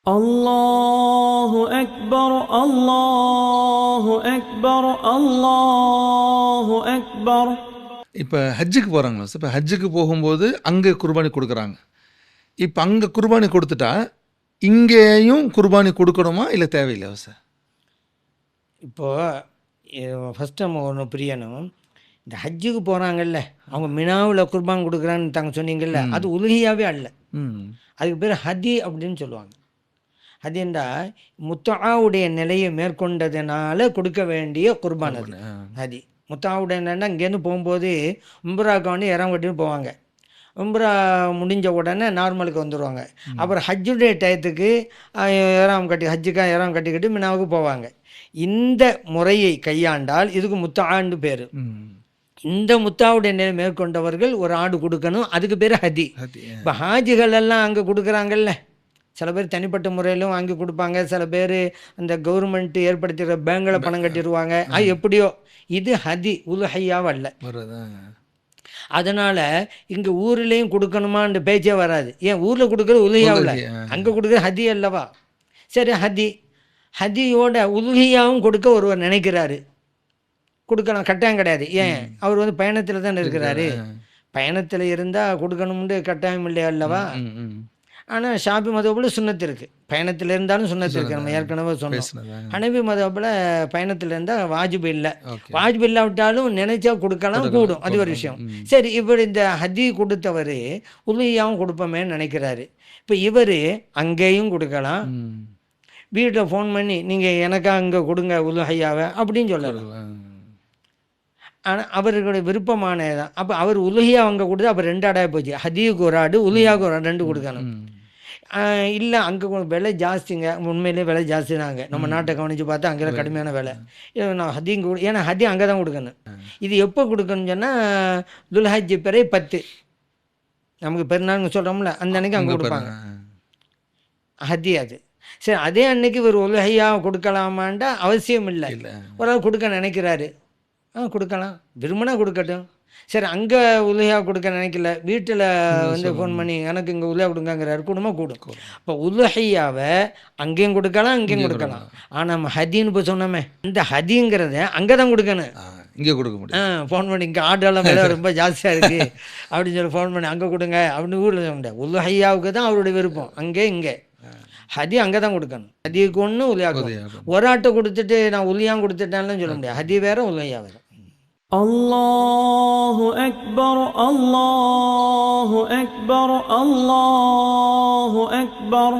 الله أكبر الله أكبر الله أكبر. இப்போ ஹஜ்ஜுக்கு போகிறாங்களா சார்? இப்போ ஹஜ்ஜுக்கு போகும்போது அங்கே குர்பானி கொடுக்குறாங்க. இப்போ அங்கே குர்பானி கொடுத்துட்டா இங்கேயும் குர்பானி கொடுக்கணுமா இல்லை தேவையில்லையா சார்? இப்போது ஃபஸ்ட்டு நம்ம ஒன்று புரியணும். இந்த ஹஜ்ஜுக்கு போகிறாங்கல்ல, அவங்க மினாவில் குர்பான் கொடுக்குறான்னு தாங்க சொன்னீங்கல்ல, அது உலுஹியாவே அல்ல. அதுக்கு பேர் ஹதி அப்படின்னு சொல்லுவாங்க. ஹதின்றா முத்தாவுடைய நிலையை மேற்கொண்டதுனால கொடுக்க வேண்டிய குர்பான். அது ஹதி. முத்தாவுடைய என்னென்னா இங்கேருந்து போகும்போது உம்ராக்காண்டி இறம் கட்டின்னு போவாங்க. உம்ரா முடிஞ்ச உடனே நார்மலுக்கு வந்துடுவாங்க. அப்புறம் ஹஜ்ஜுடைய டயத்துக்கு இறம் கட்டி ஹஜ்ஜுக்காக இறம் கட்டிக்கிட்டு மினாவுக்கு போவாங்க. இந்த முறையை கையாண்டால் இதுக்கு முத்தான்னு பேர். இந்த முத்தாவுடைய நிலை மேற்கொண்டவர்கள் ஒரு ஆடு கொடுக்கணும், அதுக்கு பேர் ஹதி. இப்போ ஹாஜிகள் எல்லாம் அங்கே கொடுக்குறாங்கல்ல, சில பேர் தனிப்பட்ட முறையிலும் வாங்கி கொடுப்பாங்க, சில பேர் அந்த கவர்மெண்ட் ஏற்படுத்திடுற பேங்கில் பணம் கட்டிடுவாங்க. அது எப்படியோ இது ஹதி உலுஹையாவல்ல. அதனால் இங்கே ஊர்லேயும் கொடுக்கணுமான்ற பேச்சே வராது. ஏன் ஊரில் கொடுக்குறது உலுஹியாவில், அங்கே கொடுக்குறது ஹதி அல்லவா? சரி, ஹதியோட உலுஹியாவும் கொடுக்க ஒருவர் நினைக்கிறாரு, கொடுக்கலாம், கட்டாயம் கிடையாது. ஏன் அவர் வந்து பயணத்தில் தானே இருக்கிறாரு, பயணத்தில் இருந்தால் கொடுக்கணும்னு கட்டாயம் இல்லை அல்லவா? ஆனால் ஷாபி மதபில் சுன்னத்து இருக்குது, பயணத்தில் இருந்தாலும் சுன்னத்து இருக்குது. நம்ம ஏற்கனவே சொன்னோம். ஹனபி மதபில் பயணத்தில் இருந்தால் வாஜிபு இல்லை. வாஜிபு இல்லாவிட்டாலும் நினைச்சா கொடுக்கலாம், கூடும், அது ஒரு விஷயம். சரி, இவர் இந்த ஹதி கொடுத்தவர் உலுஹியாவும் கொடுப்போமேன்னு நினைக்கிறாரு. இப்போ இவர் அங்கேயும் கொடுக்கலாம், வீட்டில் ஃபோன் பண்ணி நீங்கள் எனக்கா அங்கே கொடுங்க உலுஹையாவை அப்படின்னு சொல்லலாம். ஆனால் அவர்களுடைய விருப்பமானதான். அப்போ அவர் உலுஹியா அங்கே கொடுத்து அப்போ 2 ஆடாக போச்சு. ஹதியுக்கு ஒரு ஆடு, உலுஹியாவுக்கு ஒரு ஆடு, 2 கொடுக்கணும். இல்லை அங்கே விலை ஜாஸ்திங்க, உண்மையிலே விலை ஜாஸ்தி தாங்க. நம்ம நாட்டை கவனித்து பார்த்தா அங்கே கடுமையான விலை. நான் ஹதியும் ஏன்னா ஹதி அங்கே தான் கொடுக்கணும். இது எப்போ கொடுக்கணும்னு சொன்னால் துல்ஹஜ் பிறை 10 நமக்கு பெருநாள்னு சொல்கிறோம்ல, அந்த அன்னைக்கு அங்கே கொடுப்பாங்க ஹதி. அது சரி, அதே அன்னைக்கு ஒரு உலுஹையா கொடுக்கலாமாண்டா அவசியம் இல்லை. ஒரு ஆள் கொடுக்க நினைக்கிறாரு, கொடுக்கலாம், விரும்பினா கொடுக்கட்டும். சரி, அங்கே உலுஹியா கொடுக்க நினைக்கல, வீட்டில் வந்து ஃபோன் பண்ணி எனக்கு இங்கே உலுஹியா கொடுங்கிறாரு, குடும்பம் கூடும். இப்போ உலுஹியாவை அங்கேயும் கொடுக்கலாம், அங்கேயும் கொடுக்கலாம். ஆனால் நம்ம ஹதின்னு இப்போ சொன்னோமே, இந்த ஹதிங்கிறத அங்கே தான் கொடுக்கணும், இங்கே கொடுக்க முடியும். ஃபோன் பண்ணி இங்கே ஆட்டெல்லாம் விலை ரொம்ப ஜாஸ்தியாக இருக்குது அப்படின்னு சொல்லி ஃபோன் பண்ணி அங்கே கொடுங்க அப்படின்னு ஊரில் சொல்ல முடியாது. உலுஹியாவுக்கு தான் அவருடைய விருப்பம், அங்கே இங்கே. ஹதி அங்கே தான் கொடுக்கணும். ஹதிக்கு ஒன்று உலுஹியாவுக்கு ஒரு ஆட்டை கொடுத்துட்டு நான் உலுஹியாவும் கொடுத்துட்டேன்லாம் சொல்ல முடியாது. ஹதி வேறு, உலுஹியா வேறு. الله أكبر الله أكبر الله أكبر.